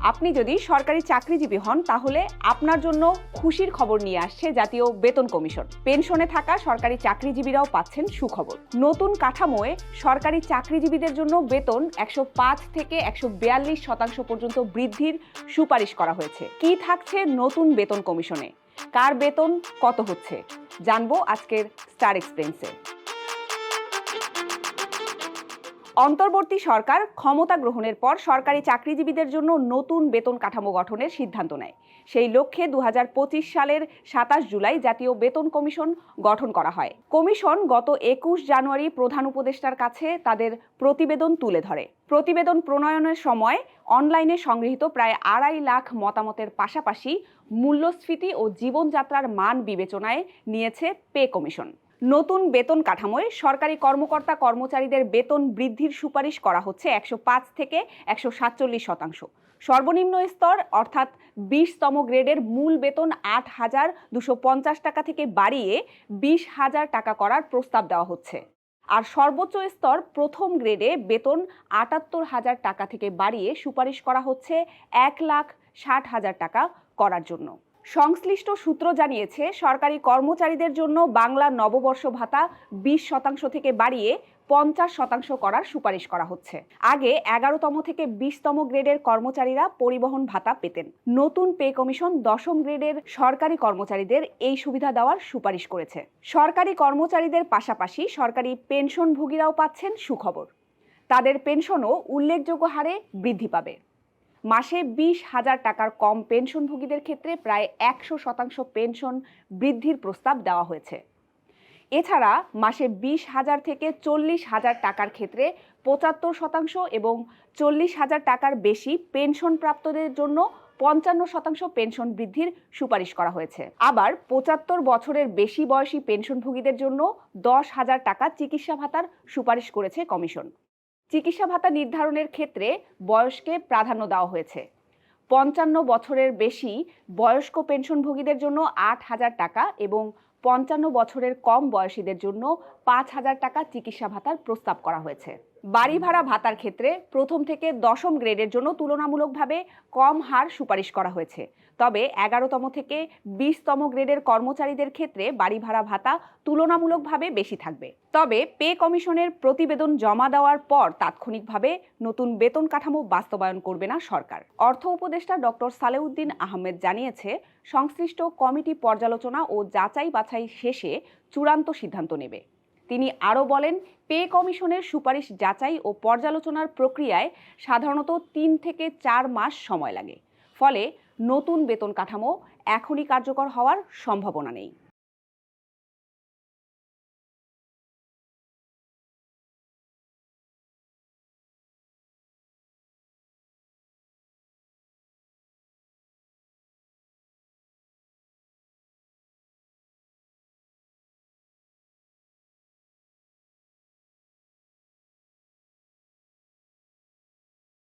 আপনি যদি সরকারি চাকরিজীবী হন তাহলে আপনার জন্য খুশির খবর নিয়ে আসছে জাতীয় বেতন কমিশন। পেনশনে থাকা সরকারি চাকরিজীবীরাও পাচ্ছেন সুখবর। নতুন কাঠামোয় সরকারি চাকরিজীবীদের জন্য বেতন 105 থেকে 142% পর্যন্ত বৃদ্ধির সুপারিশ করা হয়েছে। কি থাকছে নতুন বেতন কমিশনে, কার বেতন কত হচ্ছে, জানবো আজকের স্টার এক্সপ্রেসে। অন্তর্বর্তী সরকার ক্ষমতা গ্রহণের পর সরকারি চাকরিজীবীদের জন্য নতুন বেতন কাঠামো গঠনের সিদ্ধান্ত নেয়। সেই লক্ষ্যে 2025 সালের 27 জুলাই জাতীয় বেতন কমিশন গঠন করা হয়। কমিশন গত 21 জানুয়ারি প্রধান উপদেষ্টার কাছে তাদের প্রতিবেদন তুলে ধরে। প্রতিবেদন প্রণয়নের সময় অনলাইনে সংগৃহীত প্রায় 2.5 লাখ মতামতের পাশাপাশি মূল্যস্ফীতি ও জীবনযাত্রার মান বিবেচনায় নিয়েছে পে কমিশন। নতুন বেতন কাঠামোয় সরকারি কর্মকর্তা কর্মচারীদের বেতন বৃদ্ধির সুপারিশ করা হচ্ছে 105 থেকে 147%। সর্বনিম্ন স্তর অর্থাৎ 20তম গ্রেডের মূল বেতন 8,250 টাকা থেকে বাড়িয়ে 20,000 টাকা করার প্রস্তাব দেওয়া হচ্ছে। আর সর্বোচ্চ স্তর প্রথম গ্রেডে বেতন 78,000 টাকা থেকে বাড়িয়ে সুপারিশ করা হচ্ছে 1,60,000 টাকা করার জন্য। সংশ্লিষ্ট সূত্র জানিয়েছে, সরকারি কর্মচারীদের জন্য বাংলা নববর্ষ ভাতা 20% থেকে বাড়িয়ে 50% করার সুপারিশ করা হচ্ছে। আগে 11তম থেকে 20তম গ্রেডের কর্মচারীরা পরিবহন ভাতা পেতেন। নতুন পে কমিশন 10ম গ্রেডের সরকারি কর্মচারীদের এই সুবিধা দেওয়ার সুপারিশ করেছে। সরকারি কর্মচারীদের পাশাপাশি সরকারি পেনশনভোগীরাও পাচ্ছেন সুখবর। তাদের পেনশনও উল্লেখযোগ্য হারে বৃদ্ধি পাবে। মাসে 20,000 টাকার কম পেনশনভোগীদের ক্ষেত্রে প্রায় 100% পেনশন বৃদ্ধির প্রস্তাব দেওয়া হয়েছে। এছাড়া মাসে 20,000 থেকে 40,000 টাকার ক্ষেত্রে 75% এবং 40,000 টাকার বেশি পেনশন প্রাপ্তদের জন্য 55% পেনশন বৃদ্ধির সুপারিশ করা হয়েছে। আবার 75 বছরের বেশি বয়সী পেনশনভোগীদের জন্য 10,000 টাকা চিকিৎসা ভাতার সুপারিশ করেছে কমিশন। চিকিৎসা ভাতা নির্ধারণের ক্ষেত্রে বয়সকে প্রাধান্য দেওয়া হয়েছে। 55 বছরের বেশি বয়স্ক পেনশনভোগীদের জন্য 8,000 টাকা এবং 55 বছরের কম বয়সীদের জন্য 5,000 টাকা চিকিৎসা ভাতার প্রস্তাব করা হয়েছে। বাড়ি ভাড়া ভাতার ক্ষেত্রে প্রথম থেকে 10ম গ্রেডের জন্য তুলনামূলকভাবে কম হার সুপারিশ করা হয়েছে। তবে 11তম থেকে 20তম গ্রেডের কর্মচারীদের ক্ষেত্রে বাড়ি ভাড়া ভাতা তুলনামূলকভাবে বেশি থাকবে। তবে পে কমিশনের প্রতিবেদন জমা দেওয়ার পর তাৎক্ষণিকভাবে নতুন বেতন কাঠামো বাস্তবায়ন করবে না সরকার। অর্থ উপদেষ্টা ডক্টর সালেউদ্দিন আহমেদ জানিয়েছে, সংশ্লিষ্ট কমিটি পর্যালোচনা ও যাচাই বাছাই শেষে চূড়ান্ত সিদ্ধান্ত নেবে। তিনি আরও বলেন, পে কমিশনের সুপারিশ যাচাই ও পর্যালোচনার প্রক্রিয়ায় সাধারণত 3 থেকে 4 মাস সময় লাগে। ফলে নতুন বেতন কাঠামো এখনই কার্যকর হওয়ার সম্ভাবনা নেই।